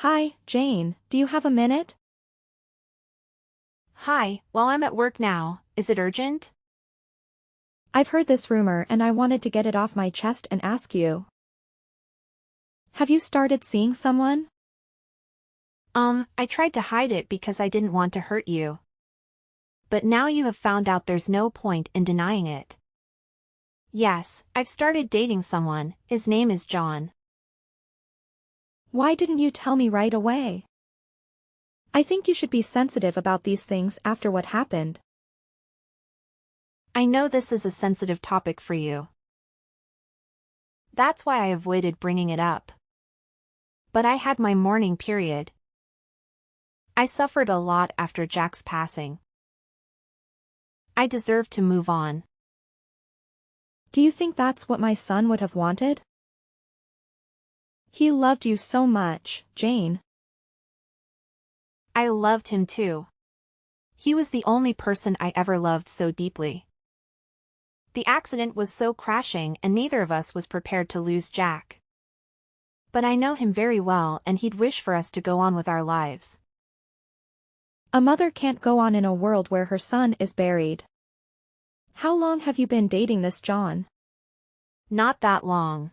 Hi, Jane, do you have a minute? Hi, well, I'm at work now. Is it urgent? I've heard this rumor and I wanted to get it off my chest and ask you. Have you started seeing someone? I tried to hide it because I didn't want to hurt you. But now you have found out there's no point in denying it. Yes, I've started dating someone. His name is John. Why didn't you tell me right away? I think you should be sensitive about these things after what happened. I know this is a sensitive topic for you. That's why I avoided bringing it up. But I had my mourning period. I suffered a lot after Jack's passing. I deserve to move on. Do you think that's what my son would have wanted? He loved you so much, Jane. I loved him too. He was the only person I ever loved so deeply. The accident was so crashing and neither of us was prepared to lose Jack. But I know him very well and he'd wish for us to go on with our lives. A mother can't go on in a world where her son is buried. How long have you been dating this John? Not that long.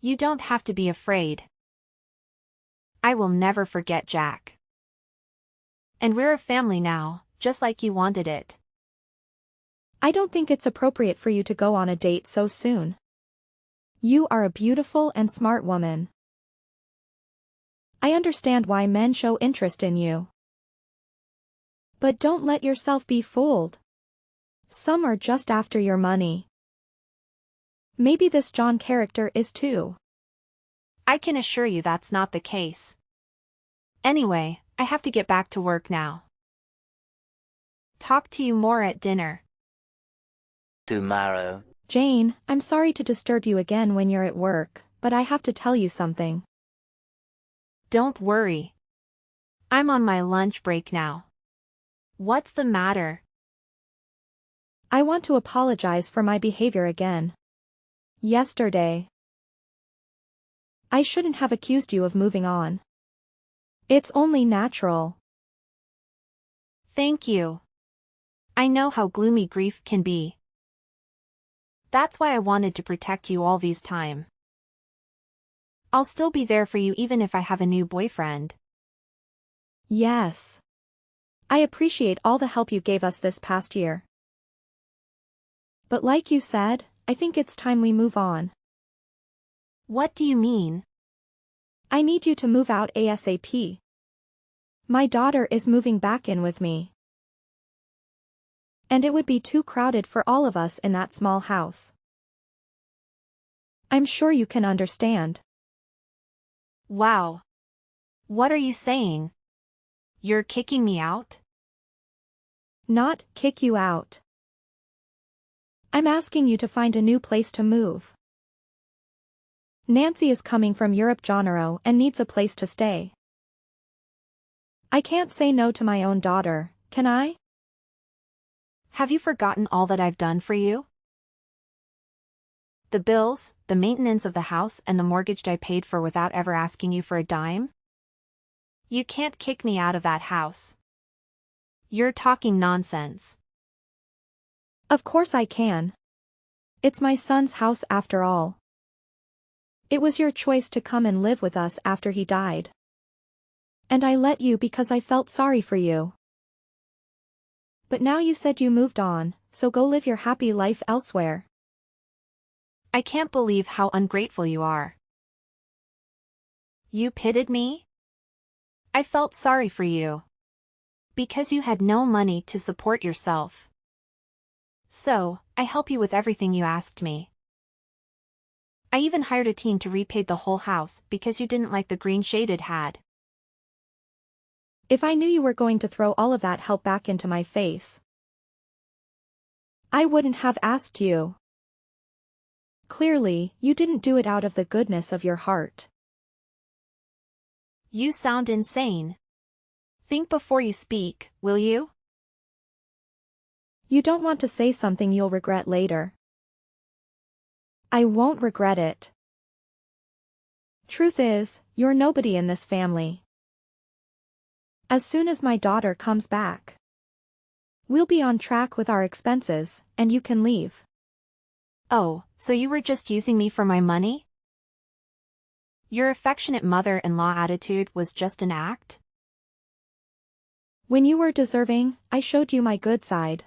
You don't have to be afraid. I will never forget Jack. And we're a family now, just like you wanted it. I don't think it's appropriate for you to go on a date so soon. You are a beautiful and smart woman. I understand why men show interest in you. But don't let yourself be fooled. Some are just after your money. Maybe this John character is too. I can assure you that's not the case. Anyway, I have to get back to work now. Talk to you more at dinner. Tomorrow. Jane, I'm sorry to disturb you again when you're at work, but I have to tell you something. Don't worry. I'm on my lunch break now. What's the matter? I want to apologize for my behavior again. Yesterday. I shouldn't have accused you of moving on. It's only natural. Thank you. I know how gloomy grief can be. That's why I wanted to protect you all these time. I'll still be there for you even if I have a new boyfriend. Yes. I appreciate all the help you gave us this past year. But like you said, I think it's time we move on. What do you mean? I need you to move out ASAP. My daughter is moving back in with me. And it would be too crowded for all of us in that small house. I'm sure you can understand. Wow. What are you saying? You're kicking me out? Not kick you out. I'm asking you to find a new place to move. Nancy is coming from Europe Janeiro and needs a place to stay. I can't say no to my own daughter, can I? Have you forgotten all that I've done for you? The bills, the maintenance of the house and the mortgage I paid for without ever asking you for a dime? You can't kick me out of that house. You're talking nonsense. Of course I can. It's my son's house after all. It was your choice to come and live with us after he died. And I let you because I felt sorry for you. But now you said you moved on, so go live your happy life elsewhere. I can't believe how ungrateful you are. You pitied me? I felt sorry for you. Because you had no money to support yourself. So, I help you with everything you asked me. I even hired a team to repaint the whole house because you didn't like the green shade it had. If I knew you were going to throw all of that help back into my face, I wouldn't have asked you. Clearly, you didn't do it out of the goodness of your heart. You sound insane. Think before you speak, will you? You don't want to say something you'll regret later. I won't regret it. Truth is, you're nobody in this family. As soon as my daughter comes back, we'll be on track with our expenses, and you can leave. Oh, so you were just using me for my money? Your affectionate mother-in-law attitude was just an act? When you were deserving, I showed you my good side.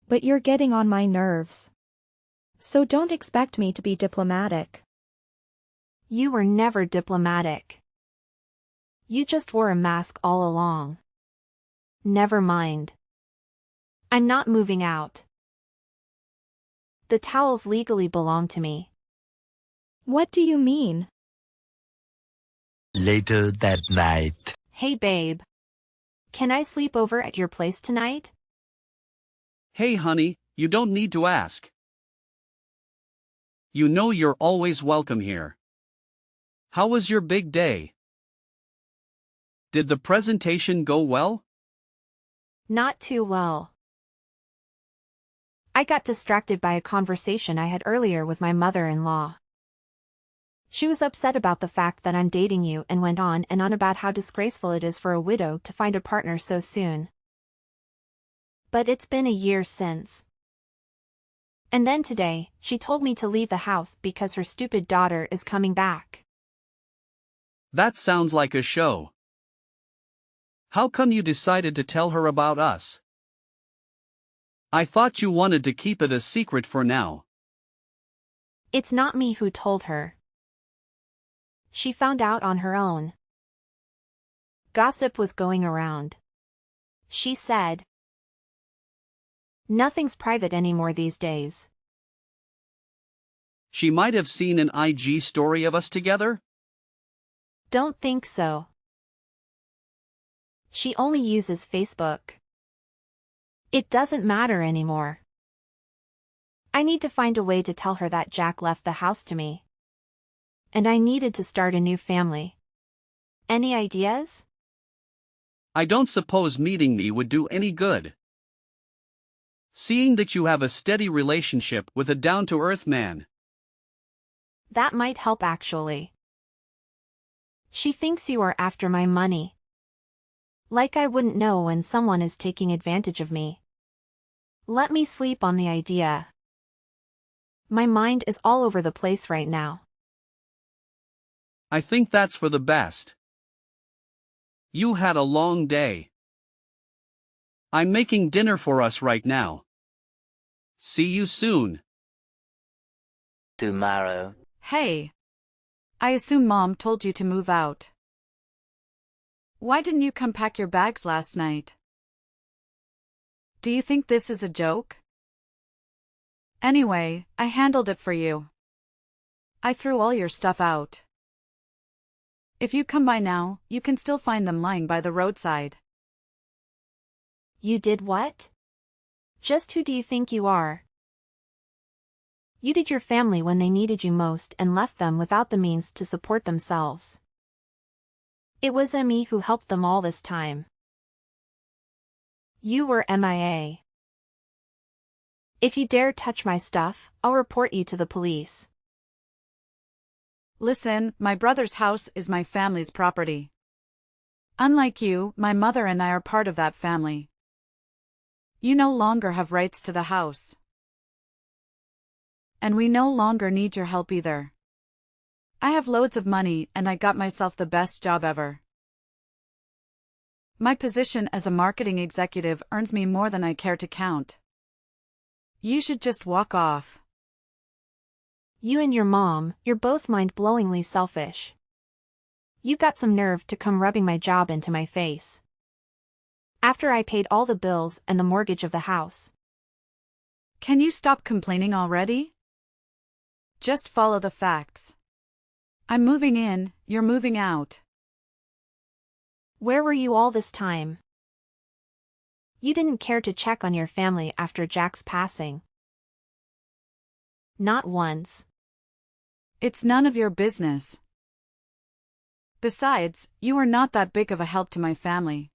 But you're getting on my nerves. So don't expect me to be diplomatic. You were never diplomatic. You just wore a mask all along. Never mind. I'm not moving out. The towels legally belong to me. What do you mean? Later that night. Hey babe. Can I sleep over at your place tonight? Hey honey, you don't need to ask. You know you're always welcome here. How was your big day? Did the presentation go well? Not too well. I got distracted by a conversation I had earlier with my mother-in-law. She was upset about the fact that I'm dating you and went on and on about how disgraceful it is for a widow to find a partner so soon. But it's been a year since. And then today, she told me to leave the house because her stupid daughter is coming back. That sounds like a show. How come you decided to tell her about us? I thought you wanted to keep it a secret for now. It's not me who told her. She found out on her own. Gossip was going around. She said, "Nothing's private anymore these days." She might have seen an IG story of us together? Don't think so. She only uses Facebook. It doesn't matter anymore. I need to find a way to tell her that Jack left the house to me. And I needed to start a new family. Any ideas? I don't suppose meeting me would do any good. Seeing that you have a steady relationship with a down-to-earth man. That might help actually. She thinks you are after my money. Like I wouldn't know when someone is taking advantage of me. Let me sleep on the idea. My mind is all over the place right now. I think that's for the best. You had a long day. I'm making dinner for us right now. See you soon. Tomorrow. Hey. I assume Mom told you to move out. Why didn't you come pack your bags last night? Do you think this is a joke? Anyway, I handled it for you. I threw all your stuff out. If you come by now, you can still find them lying by the roadside. You did what? Just who do you think you are? You did your family when they needed you most and left them without the means to support themselves. It was me who helped them all this time. You were MIA. If you dare touch my stuff, I'll report you to the police. Listen, my brother's house is my family's property. Unlike you, my mother and I are part of that family. You no longer have rights to the house. And we no longer need your help either. I have loads of money and I got myself the best job ever. My position as a marketing executive earns me more than I care to count. You should just walk off. You and your mom, you're both mind-blowingly selfish. You got some nerve to come rubbing my job into my face. After I paid all the bills and the mortgage of the house. Can you stop complaining already? Just follow the facts. I'm moving in, you're moving out. Where were you all this time? You didn't care to check on your family after Jack's passing. Not once. It's none of your business. Besides, you are not that big of a help to my family.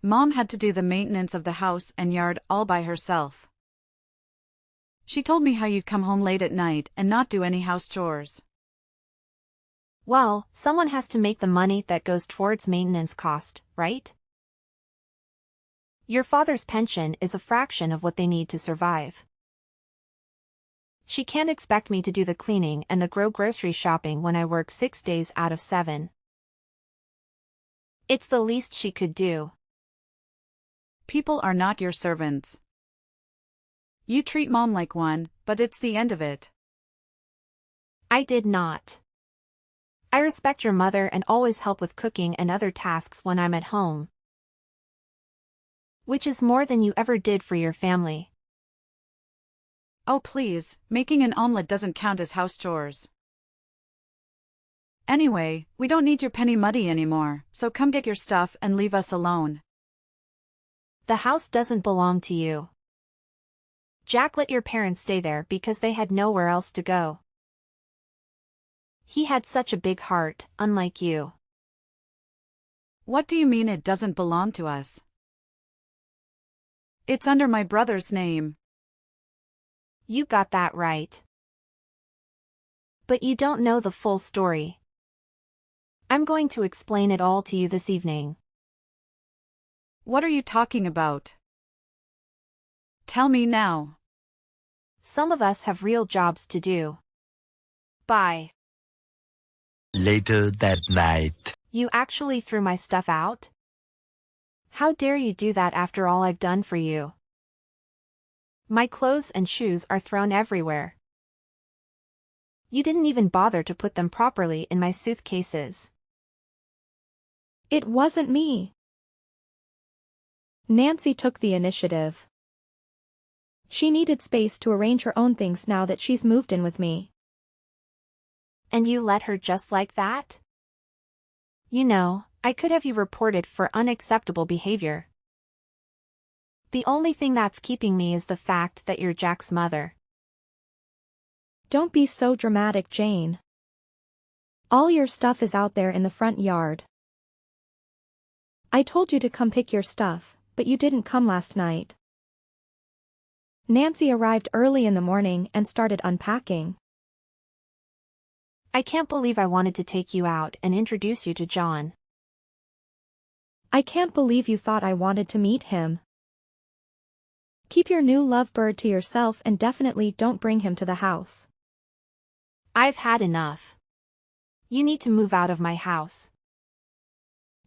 Mom had to do the maintenance of the house and yard all by herself. She told me how you'd come home late at night and not do any house chores. Well, someone has to make the money that goes towards maintenance cost, right? Your father's pension is a fraction of what they need to survive. She can't expect me to do the cleaning and the grocery shopping when I work 6 days out of 7. It's the least she could do. People are not your servants. You treat Mom like one, but it's the end of it. I did not. I respect your mother and always help with cooking and other tasks when I'm at home. Which is more than you ever did for your family. Oh please, making an omelet doesn't count as house chores. Anyway, we don't need your penny money anymore, so come get your stuff and leave us alone. The house doesn't belong to you. Jack let your parents stay there because they had nowhere else to go. He had such a big heart, unlike you. What do you mean it doesn't belong to us? It's under my brother's name. You got that right. But you don't know the full story. I'm going to explain it all to you this evening. What are you talking about? Tell me now. Some of us have real jobs to do. Bye. Later that night. You actually threw my stuff out? How dare you do that after all I've done for you? My clothes and shoes are thrown everywhere. You didn't even bother to put them properly in my suitcases. It wasn't me. Nancy took the initiative. She needed space to arrange her own things now that she's moved in with me. And you let her just like that? You know, I could have you reported for unacceptable behavior. The only thing that's keeping me is the fact that you're Jack's mother. Don't be so dramatic, Jane. All your stuff is out there in the front yard. I told you to come pick your stuff, but you didn't come last night. Nancy arrived early in the morning and started unpacking. I can't believe I wanted to take you out and introduce you to John. I can't believe you thought I wanted to meet him. Keep your new lovebird to yourself and definitely don't bring him to the house. I've had enough. You need to move out of my house.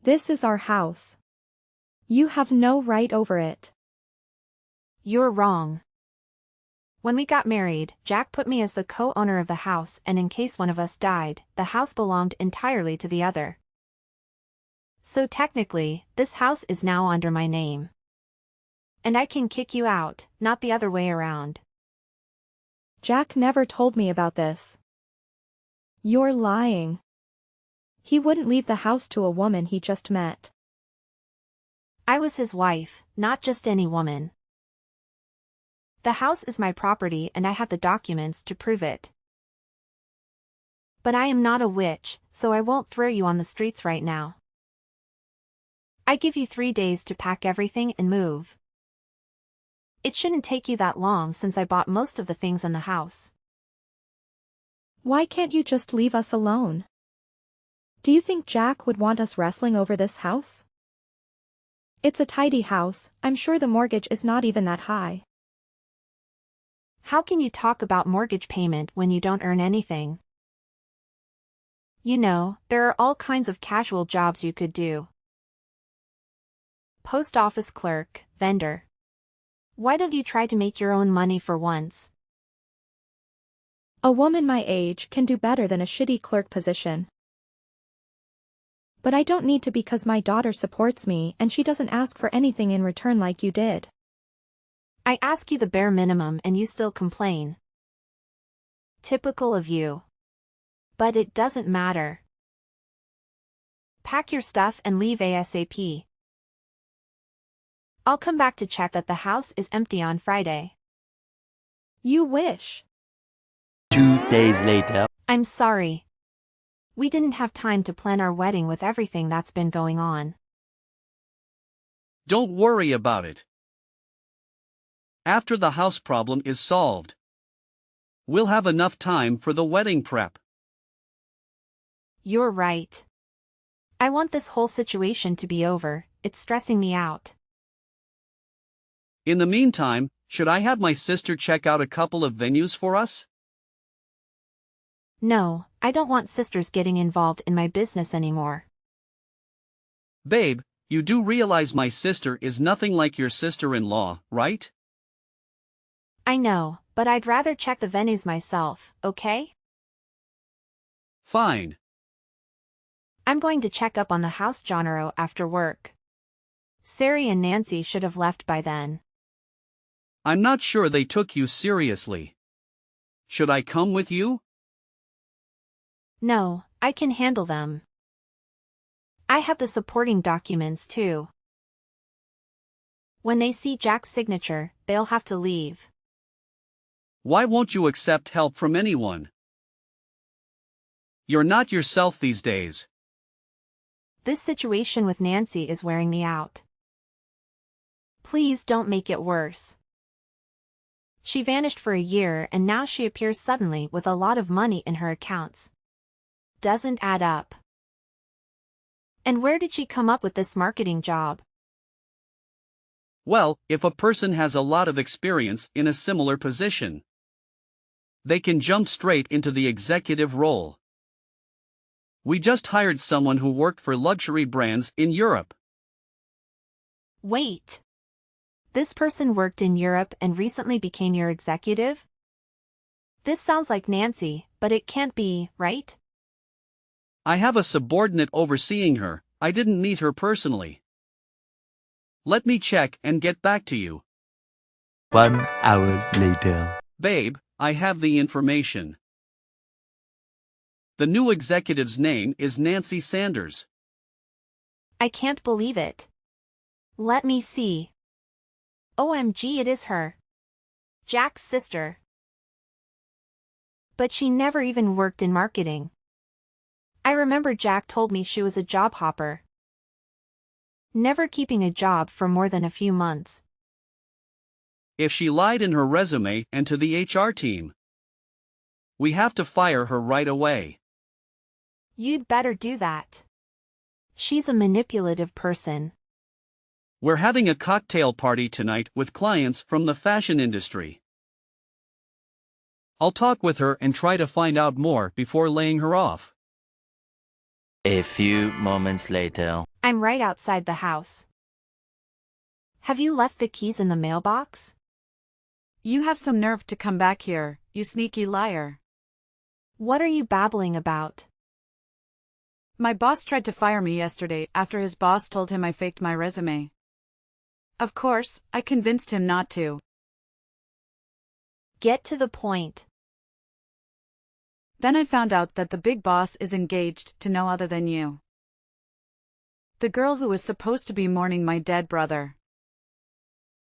This is our house. You have no right over it. You're wrong. When we got married, Jack put me as the co-owner of the house, and in case one of us died, the house belonged entirely to the other. So technically, this house is now under my name. And I can kick you out, not the other way around. Jack never told me about this. You're lying. He wouldn't leave the house to a woman he just met. I was his wife, not just any woman. The house is my property and I have the documents to prove it. But I am not a witch, so I won't throw you on the streets right now. I give you 3 days to pack everything and move. It shouldn't take you that long since I bought most of the things in the house. Why can't you just leave us alone? Do you think Jack would want us wrestling over this house? It's a tidy house, I'm sure the mortgage is not even that high. How can you talk about mortgage payment when you don't earn anything? You know, there are all kinds of casual jobs you could do. Post office clerk, vendor. Why don't you try to make your own money for once? A woman my age can do better than a shitty clerk position. But I don't need to because my daughter supports me and she doesn't ask for anything in return like you did. I ask you the bare minimum and you still complain. Typical of you. But it doesn't matter. Pack your stuff and leave ASAP. I'll come back to check that the house is empty on Friday. You wish. 2 days later. I'm sorry. We didn't have time to plan our wedding with everything that's been going on. Don't worry about it. After the house problem is solved, we'll have enough time for the wedding prep. You're right. I want this whole situation to be over, it's stressing me out. In the meantime, should I have my sister check out a couple of venues for us? No, I don't want sisters getting involved in my business anymore. Babe, you do realize my sister is nothing like your sister-in-law, right? I know, but I'd rather check the venues myself, okay? Fine. I'm going to check up on the house genre after work. Sari and Nancy should have left by then. I'm not sure they took you seriously. Should I come with you? No, I can handle them. I have the supporting documents too. When they see Jack's signature, they'll have to leave. Why won't you accept help from anyone? You're not yourself these days. This situation with Nancy is wearing me out. Please don't make it worse. She vanished for a year and now she appears suddenly with a lot of money in her accounts. Doesn't add up. And where did she come up with this marketing job? Well, if a person has a lot of experience in a similar position, they can jump straight into the executive role. We just hired someone who worked for luxury brands in Europe. Wait. This person worked in Europe and recently became your executive? This sounds like Nancy, but it can't be, right? I have a subordinate overseeing her. I didn't meet her personally. Let me check and get back to you. 1 hour later. Babe, I have the information. The new executive's name is Nancy Sanders. I can't believe it. Let me see. OMG, it is her. Jack's sister. But she never even worked in marketing. I remember Jack told me she was a job hopper. Never keeping a job for more than a few months. If she lied in her resume and to the HR team, we have to fire her right away. You'd better do that. She's a manipulative person. We're having a cocktail party tonight with clients from the fashion industry. I'll talk with her and try to find out more before laying her off. A few moments later. I'm right outside the house. Have you left the keys in the mailbox? You have some nerve to come back here, you sneaky liar. What are you babbling about? My boss tried to fire me yesterday after his boss told him I faked my resume. Of course, I convinced him not to. Get to the point. Then I found out that the big boss is engaged to no other than you. The girl who was supposed to be mourning my dead brother.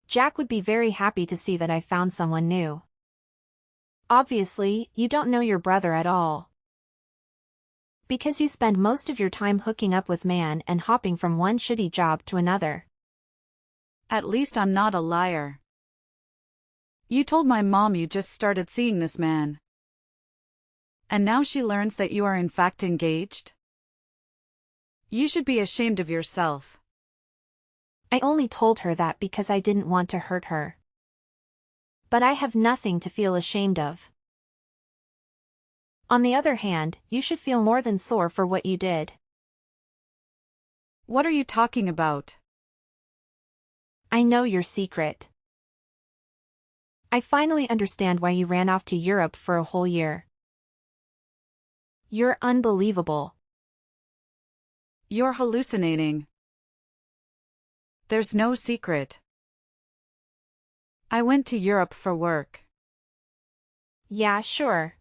Jack would be very happy to see that I found someone new. Obviously, you don't know your brother at all. Because you spend most of your time hooking up with man and hopping from one shitty job to another. At least I'm not a liar. You told my mom you just started seeing this man. And now she learns that you are in fact engaged? You should be ashamed of yourself. I only told her that because I didn't want to hurt her. But I have nothing to feel ashamed of. On the other hand, you should feel more than sore for what you did. What are you talking about? I know your secret. I finally understand why you ran off to Europe for a whole year. You're unbelievable. You're hallucinating. There's no secret. I went to Europe for work. Yeah, sure.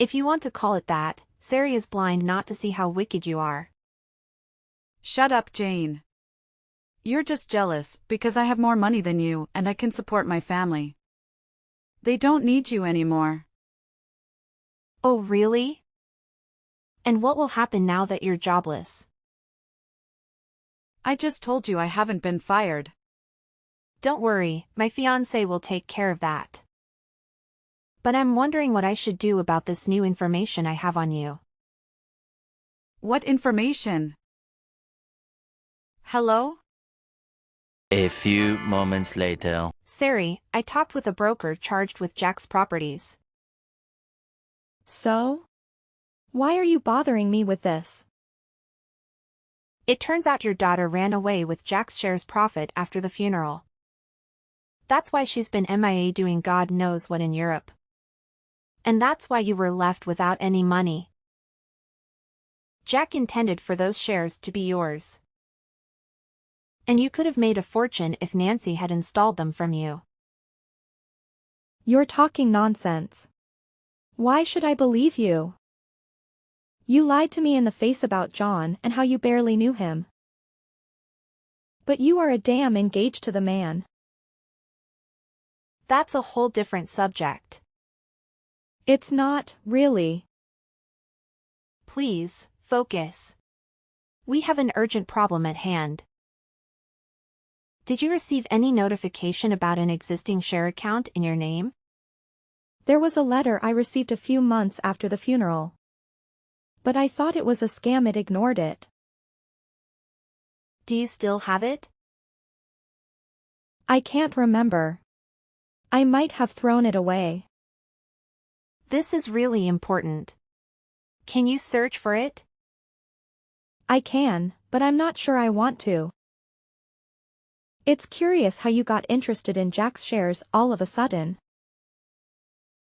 If you want to call it that, Sari is blind not to see how wicked you are. Shut up, Jane. You're just jealous because I have more money than you and I can support my family. They don't need you anymore. Oh, really? And what will happen now that you're jobless? I just told you I haven't been fired. Don't worry, my fiancé will take care of that. But I'm wondering what I should do about this new information I have on you. What information? Hello? A few moments later. Sari, I talked with a broker charged with Jack's properties. So? Why are you bothering me with this? It turns out your daughter ran away with Jack's shares profit after the funeral. That's why she's been MIA doing God knows what in Europe. And that's why you were left without any money. Jack intended for those shares to be yours. And you could have made a fortune if Nancy had installed them from you. You're talking nonsense. Why should I believe you? You lied to me in the face about John and how you barely knew him. But you are a damn engaged to the man. That's a whole different subject. It's not, really. Please, focus. We have an urgent problem at hand. Did you receive any notification about an existing share account in your name? There was a letter I received a few months after the funeral. But I thought it was a scam. It ignored it. Do you still have it? I can't remember. I might have thrown it away. This is really important. Can you search for it? I can, but I'm not sure I want to. It's curious how you got interested in Jack's shares all of a sudden.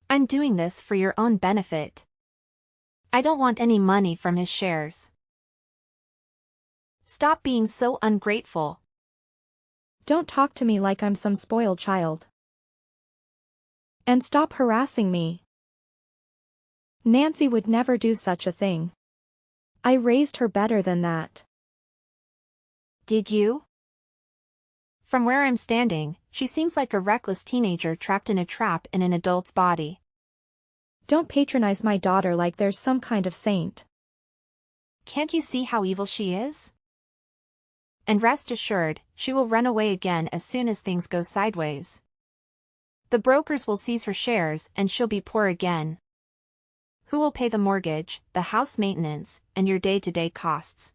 I'm doing this for your own benefit. I don't want any money from his shares. Stop being so ungrateful. Don't talk to me like I'm some spoiled child. And stop harassing me. Nancy would never do such a thing. I raised her better than that. Did you? From where I'm standing, she seems like a reckless teenager trapped in a trap in an adult's body. Don't patronize my daughter like there's some kind of saint. Can't you see how evil she is? And rest assured, she will run away again as soon as things go sideways. The brokers will seize her shares and she'll be poor again. Who will pay the mortgage, the house maintenance, and your day-to-day costs?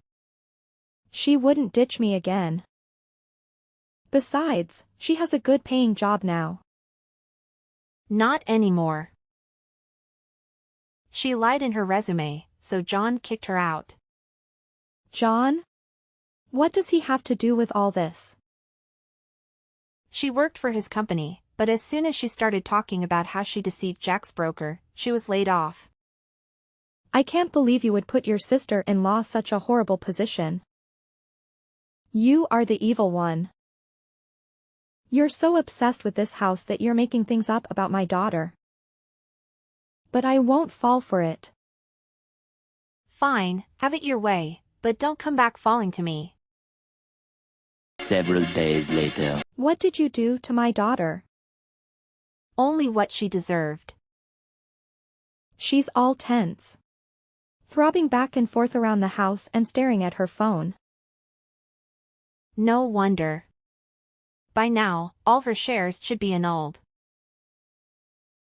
She wouldn't ditch me again. Besides, she has a good paying job now. Not anymore. She lied in her resume, so John kicked her out. John? What does he have to do with all this? She worked for his company, but as soon as she started talking about how she deceived Jack's broker, she was laid off. I can't believe you would put your sister-in-law such a horrible position. You are the evil one. You're so obsessed with this house that you're making things up about my daughter. But I won't fall for it. Fine, have it your way, but don't come back falling to me. Several days later. What did you do to my daughter? Only what she deserved. She's all tense. Throbbing back and forth around the house and staring at her phone. No wonder. By now, all her shares should be annulled.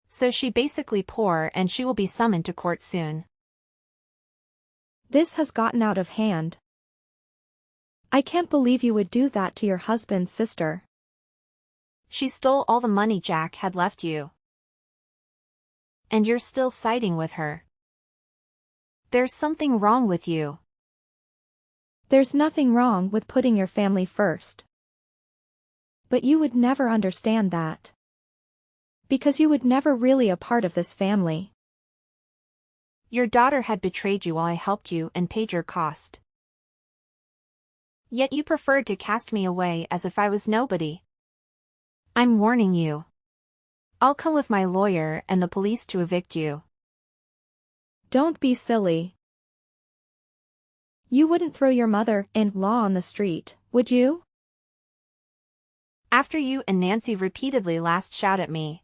So she's basically poor and she will be summoned to court soon. This has gotten out of hand. I can't believe you would do that to your husband's sister. She stole all the money Jack had left you. And you're still siding with her. There's something wrong with you. There's nothing wrong with putting your family first. But you would never understand that. Because you would never really a part of this family. Your daughter had betrayed you while I helped you and paid your cost. Yet you preferred to cast me away as if I was nobody. I'm warning you. I'll come with my lawyer and the police to evict you. Don't be silly. You wouldn't throw your mother-in-law on the street, would you? After you and Nancy repeatedly last shout at me.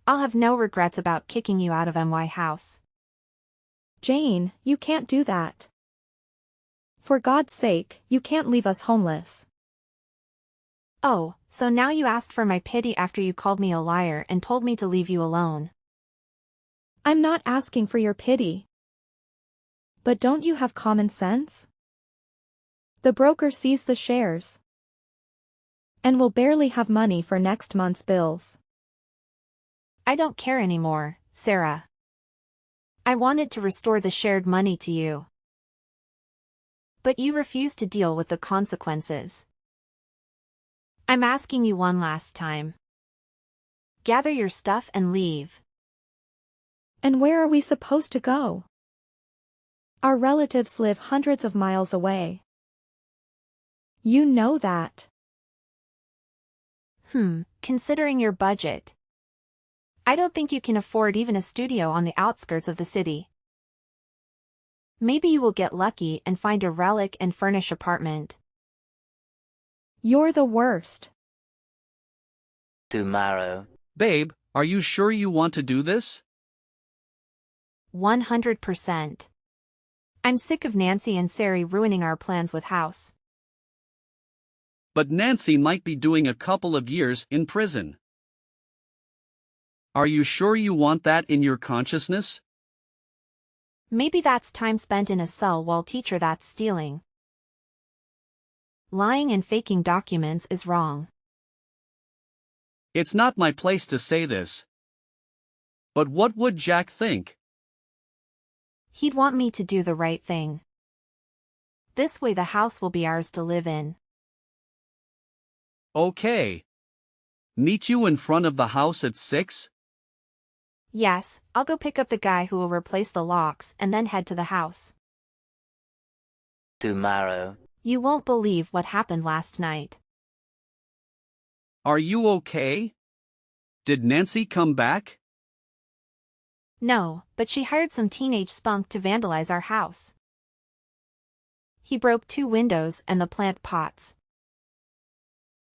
I'll have no regrets about kicking you out of MY house. Jane, you can't do that. For God's sake, you can't leave us homeless. Oh, so now you asked for my pity after you called me a liar and told me to leave you alone. I'm not asking for your pity. But don't you have common sense? The broker sees the shares. And will barely have money for next month's bills. I don't care anymore, Sarah. I wanted to restore the shared money to you. But you refuse to deal with the consequences. I'm asking you one last time. Gather your stuff and leave. And where are we supposed to go? Our relatives live hundreds of miles away. You know that. Considering your budget. I don't think you can afford even a studio on the outskirts of the city. Maybe you will get lucky and find a relic and furnish apartment. You're the worst. Tomorrow. Babe, are you sure you want to do this? 100%. I'm sick of Nancy and Sari ruining our plans with house. But Nancy might be doing a couple of years in prison. Are you sure you want that in your consciousness? Maybe that's time spent in a cell while teacher that's stealing. Lying and faking documents is wrong. It's not my place to say this. But what would Jack think? He'd want me to do the right thing. This way the house will be ours to live in. Okay. Meet you in front of the house at 6? Yes, I'll go pick up the guy who will replace the locks and then head to the house. Tomorrow. You won't believe what happened last night. Are you okay? Did Nancy come back? No, but she hired some teenage spunk to vandalize our house. He broke 2 windows and the plant pots.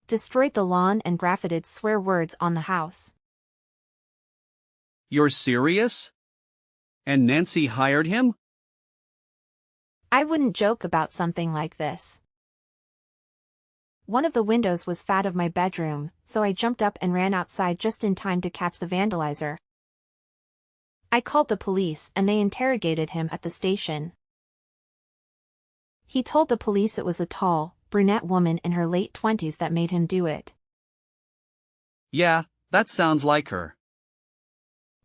Destroyed the lawn and graffited swear words on the house. You're serious? And Nancy hired him? I wouldn't joke about something like this. One of the windows was fat of my bedroom, so I jumped up and ran outside just in time to catch the vandalizer. I called the police and they interrogated him at the station. He told the police it was a tall, brunette woman in her late 20s that made him do it. Yeah, that sounds like her.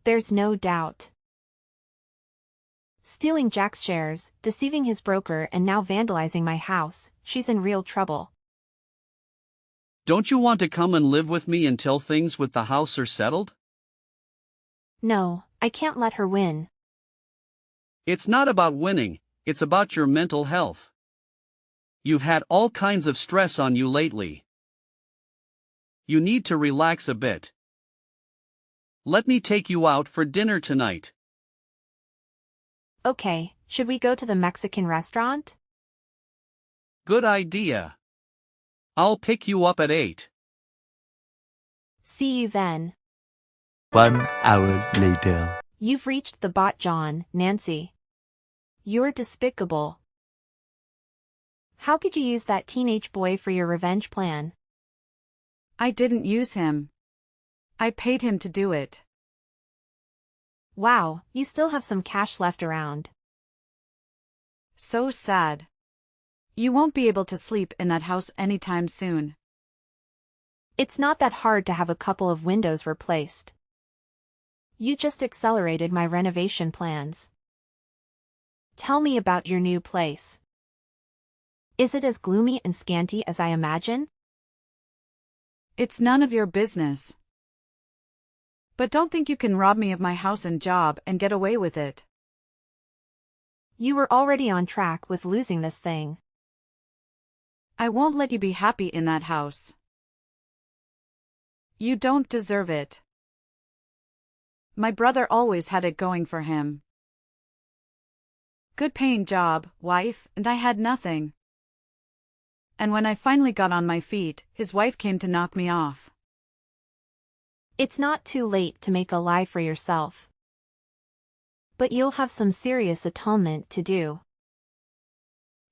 There's no doubt. Stealing Jack's shares, deceiving his broker and now vandalizing my house, she's in real trouble. Don't you want to come and live with me until things with the house are settled? No, I can't let her win. It's not about winning, it's about your mental health. You've had all kinds of stress on you lately. You need to relax a bit. Let me take you out for dinner tonight. Okay, should we go to the Mexican restaurant? Good idea. I'll pick you up at 8. See you then. 1 hour later. You've reached the bot, John, Nancy. You're despicable. How could you use that teenage boy for your revenge plan? I didn't use him. I paid him to do it. Wow, you still have some cash left around. So sad. You won't be able to sleep in that house anytime soon. It's not that hard to have a couple of windows replaced. You just accelerated my renovation plans. Tell me about your new place. Is it as gloomy and scanty as I imagine? It's none of your business. But don't think you can rob me of my house and job and get away with it. You were already on track with losing this thing. I won't let you be happy in that house. You don't deserve it. My brother always had it going for him. Good paying job, wife, and I had nothing. And when I finally got on my feet, his wife came to knock me off. It's not too late to make a lie for yourself. But you'll have some serious atonement to do.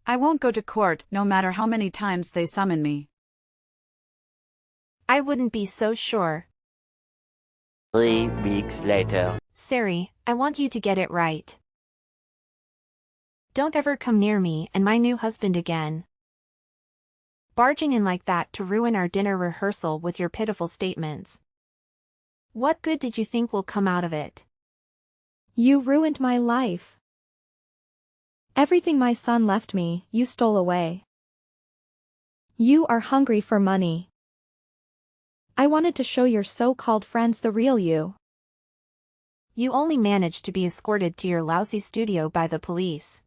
I won't go to court no matter how many times they summon me. I wouldn't be so sure. 3 weeks later. Sari, I want you to get it right. Don't ever come near me and my new husband again. Barging in like that to ruin our dinner rehearsal with your pitiful statements. What good did you think will come out of it? You ruined my life. Everything my son left me, you stole away. You are hungry for money. I wanted to show your so-called friends the real you. You only managed to be escorted to your lousy studio by the police.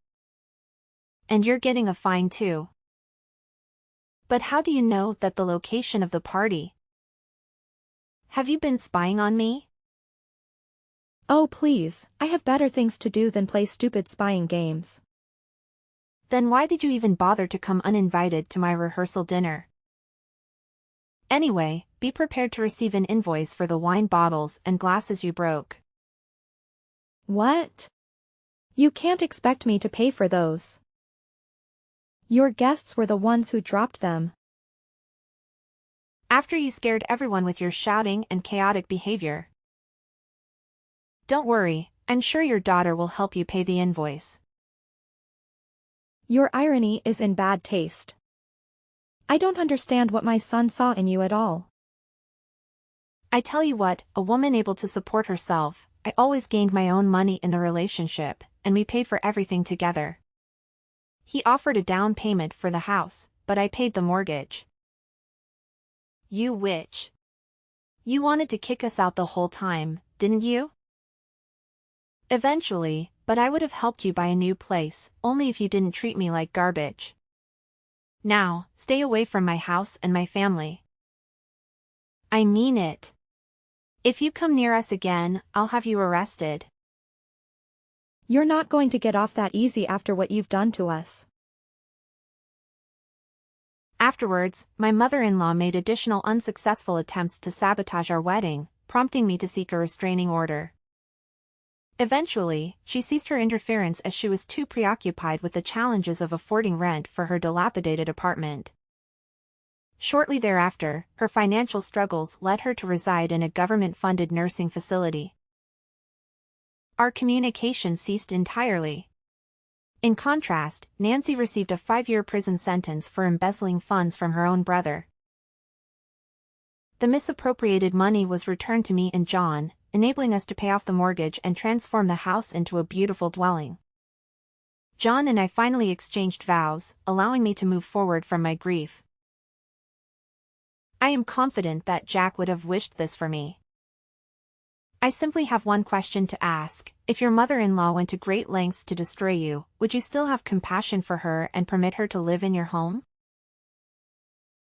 And you're getting a fine too. But how do you know that the location of the party? Have you been spying on me? Oh please, I have better things to do than play stupid spying games. Then why did you even bother to come uninvited to my rehearsal dinner? Anyway, be prepared to receive an invoice for the wine bottles and glasses you broke. What? You can't expect me to pay for those. Your guests were the ones who dropped them. After you scared everyone with your shouting and chaotic behavior. Don't worry, I'm sure your daughter will help you pay the invoice. Your irony is in bad taste. I don't understand what my son saw in you at all. I tell you what, a woman able to support herself, I always gained my own money in the relationship, and we paid for everything together. He offered a down payment for the house, but I paid the mortgage. You witch. You wanted to kick us out the whole time, didn't you? Eventually, but I would have helped you buy a new place, only if you didn't treat me like garbage. Now, stay away from my house and my family. I mean it. If you come near us again, I'll have you arrested. You're not going to get off that easy after what you've done to us. Afterwards, my mother-in-law made additional unsuccessful attempts to sabotage our wedding, prompting me to seek a restraining order. Eventually, she ceased her interference as she was too preoccupied with the challenges of affording rent for her dilapidated apartment. Shortly thereafter, her financial struggles led her to reside in a government-funded nursing facility. Our communication ceased entirely. In contrast, Nancy received a 5-year prison sentence for embezzling funds from her own brother. The misappropriated money was returned to me and John, enabling us to pay off the mortgage and transform the house into a beautiful dwelling. John and I finally exchanged vows, allowing me to move forward from my grief. I am confident that Jack would have wished this for me. I simply have one question to ask. If your mother-in-law went to great lengths to destroy you, would you still have compassion for her and permit her to live in your home?